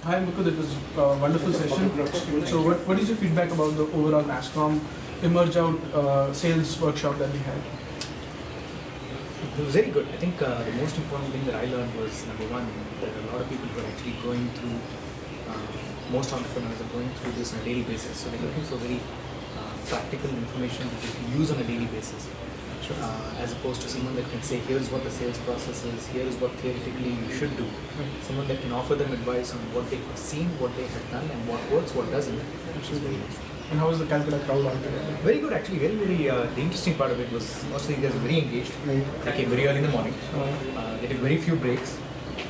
Hi Mukund, it was a wonderful session. So what is your feedback about the overall NASSCOM EMERGEOUT sales workshop that we had? It was very good. I think the most important thing that I learned was, number one, that a lot of people were actually going through, most entrepreneurs are going through this on a daily basis. So they're looking for very practical information that you can use on a daily basis. As opposed to someone that can say, here's what the sales process is, here is what theoretically you should do. Someone that can offer them advice on what they have seen, what they have done, and what works, what doesn't. Absolutely. And how was the Calcutta crowd altogether? Very good, actually. Very. The interesting part of it was mostly they were very engaged. They came very early in the morning. They took very few breaks,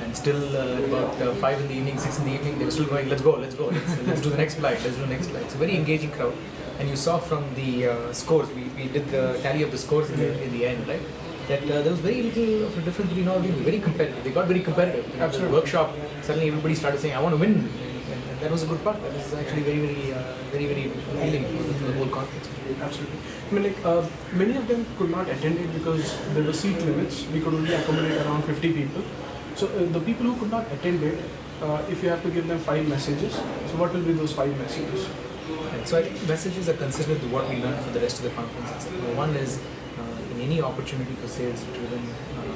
and still about 5 in the evening, 6 in the evening, they were still going. Let's go. Let's do the next flight. Let's do the next flight. It's a very engaging crowd. And you saw from the scores, we did the tally of the scores in the end, right? That there was very little of a difference between all of them. Very competitive. They got very competitive. Absolutely. The workshop, suddenly everybody started saying, I want to win. And that was a good part. That was actually very appealing for the whole conference. Absolutely. I mean, many of them could not attend it because there were seat limits. We could only accommodate around 50 people. So the people who could not attend it, if you have to give them 5 messages, so what will be those 5 messages? Right. So I think messages are consistent with what we learned for the rest of the conference. One is in any opportunity for sales-driven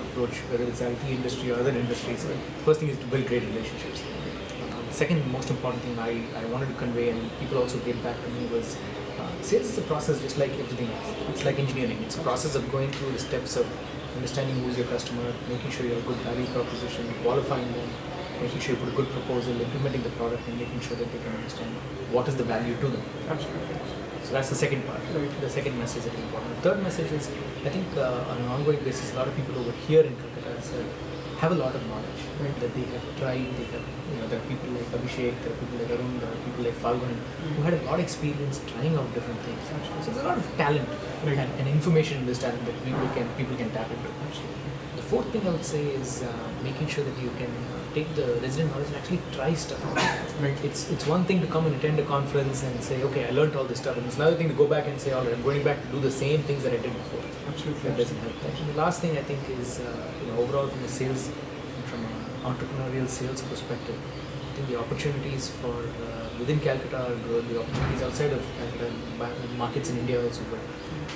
approach, whether it's IT industry or other industries, first thing is to build great relationships. Second most important thing I wanted to convey, and people also gave back to me, was sales is a process just like everything else. It's like engineering. It's a process of going through the steps of understanding who's your customer, making sure you have a good value proposition, qualifying them, making sure you put a good proposal, implementing the product, and making sure that they can understand what is the value to them. Absolutely. So that's the second part. Right. The second message that is important. The third message is, I think on an ongoing basis, a lot of people over here in Calcutta have a lot of knowledge that they have tried. They have, there are people like Abhishek, there are people like Arun, there are people like Falgun who had a lot of experience trying out different things. So there's a lot of talent and information in this talent that people can tap into. The fourth thing I would say is making sure that you can take the resident knowledge and actually try stuff. It's one thing to come and attend a conference and say, okay, I learned all this stuff, and it's another thing to go back and say, all right, I'm going back to do the same things that I did before. Absolutely. That doesn't help. And the last thing I think is, overall from a sales, from an entrepreneurial sales perspective, I think the opportunities for within Calcutta are good, the opportunities outside of Calcutta, markets in India also good.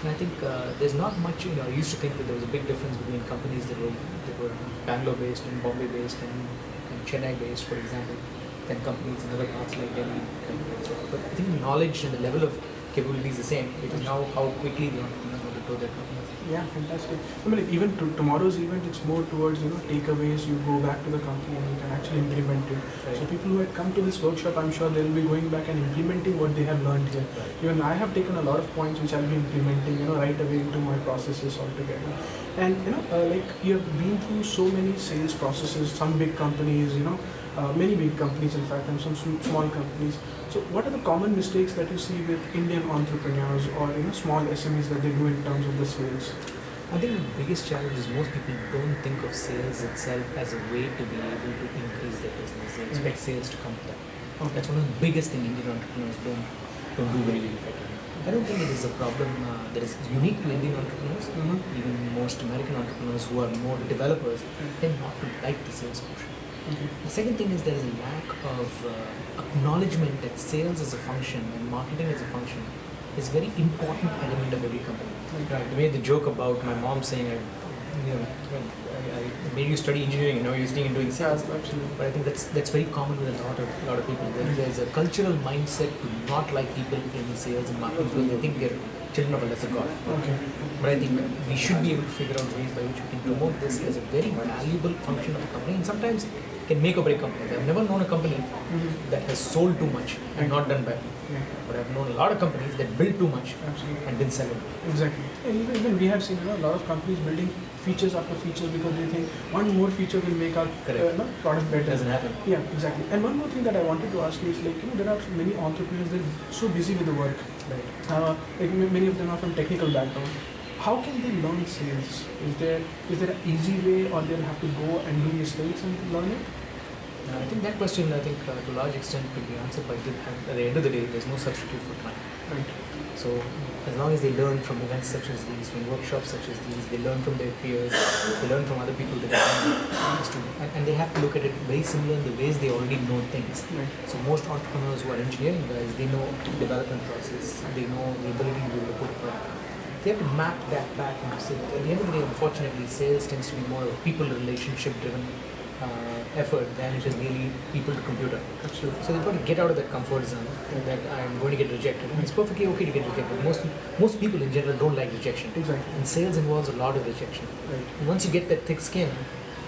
And I think there's not much, I used to think that there was a big difference between companies that were Bangalore based and Bombay based and Chennai based, for example, than companies in other parts like Delhi. But I think the knowledge and the level of capability is the same. It is now how quickly the entrepreneurs want to grow their companies. Yeah, fantastic. I mean, even tomorrow's event, it's more towards takeaways. You go back to the company and you can actually implement it. Right. So people who had come to this workshop, I'm sure they'll be going back and implementing what they have learned here. Right. Even I have taken a lot of points which I'll be implementing, right away into my processes altogether. And like you have been through so many sales processes, some big companies, many big companies in fact, and some small companies. So what are the common mistakes that you see with Indian entrepreneurs or small SMEs that they do in terms of the sales? I think the biggest challenge is most people don't think of sales itself as a way to be able to increase their business. They expect sales to come to them. Okay. That's one of the biggest things Indian entrepreneurs don't do very effectively. I don't think it is a problem that is unique to Indian entrepreneurs. Even most American entrepreneurs who are more developers tend not to like the sales portion. Okay. The second thing is there is a lack of acknowledgement that sales is a function and marketing is a function is a very important element of every company. Right. I made the joke about my mom saying, I made you study engineering and now you're sitting and doing sales. Absolutely. But I think that's very common with a lot of people. There's a cultural mindset to not like people in sales and marketing because they think they're children of a lesser god. Okay. But I think we should be able to figure out ways by which we can promote this as a very valuable function of the company, and sometimes can make or break companies. I've never known a company that has sold too much and not done badly. But I've known a lot of companies that built too much and didn't sell it. Exactly. And even we have seen a lot of companies building features after features because they think one more feature will make our product better. Doesn't happen. Yeah, exactly. And one more thing that I wanted to ask you is there are many entrepreneurs that are so busy with the work. Right. Many of them are from technical background. How can they learn sales? Is there an easy way, or they'll have to go and do mistakes and learn it? I think that question, to a large extent, could be answered by at the end of the day, there's no substitute for time. Right. So as long as they learn from events such as these, from workshops such as these, they learn from their peers, they learn from other people that are and they have to look at it very similar in the ways they already know things. Right. So most entrepreneurs who are engineering guys, they know development process, they know the ability to be able to put a product. They have to map that back into sales. At the end of the day, unfortunately, sales tends to be more of a people relationship driven effort than it is really people to computer. Absolutely. So they've got to get out of that comfort zone that I'm going to get rejected. And it's perfectly okay to get rejected. Most people in general don't like rejection. Exactly. And sales involves a lot of rejection. Right. And once you get that thick skin,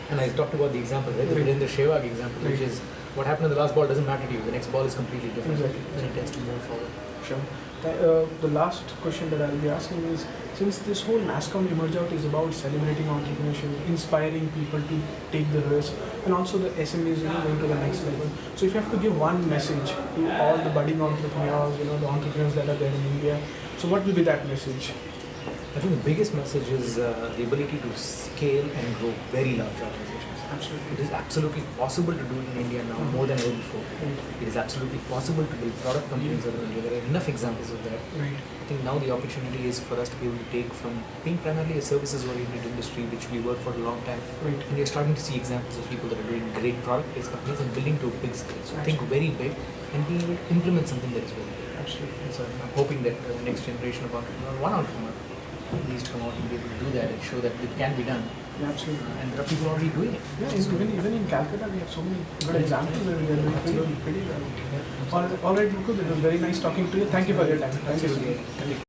and I talked about the example, right? The Virendra Sehwag example, which is what happened on the last ball doesn't matter to you. The next ball is completely different. Exactly. And it tends to move forward. Sure. The last question that I'll be asking is, since this whole NASSCOM EMERGEOUT is about celebrating entrepreneurship, inspiring people to take the risk, and also the SMEs going to the next level. So if you have to give one message to all the budding entrepreneurs, the entrepreneurs that are there in India, so what will be that message? I think the biggest message is the ability to scale and grow very large organizations. Absolutely. It is absolutely possible to do it in India now more than ever before. Right. It is absolutely possible to build product companies in India. There are enough examples of that. Right. I think now the opportunity is for us to be able to take from being primarily a services-oriented industry, which we worked for a long time, Right. and we're starting to see examples of people that are doing great product-based companies and building to a big scale. So think very big and being able to implement something that is very big. Absolutely. So I'm hoping that the next generation of entrepreneurs, one entrepreneur, needs to come out and be able to do that and show that it can be done. Yeah, absolutely. And there are people already doing it. Yeah, even in Calcutta, we have so many good examples where we are doing pretty well. Yeah. All right, Mukund, it was very nice talking to you. Thank you for your time. Thank you so much. Absolutely.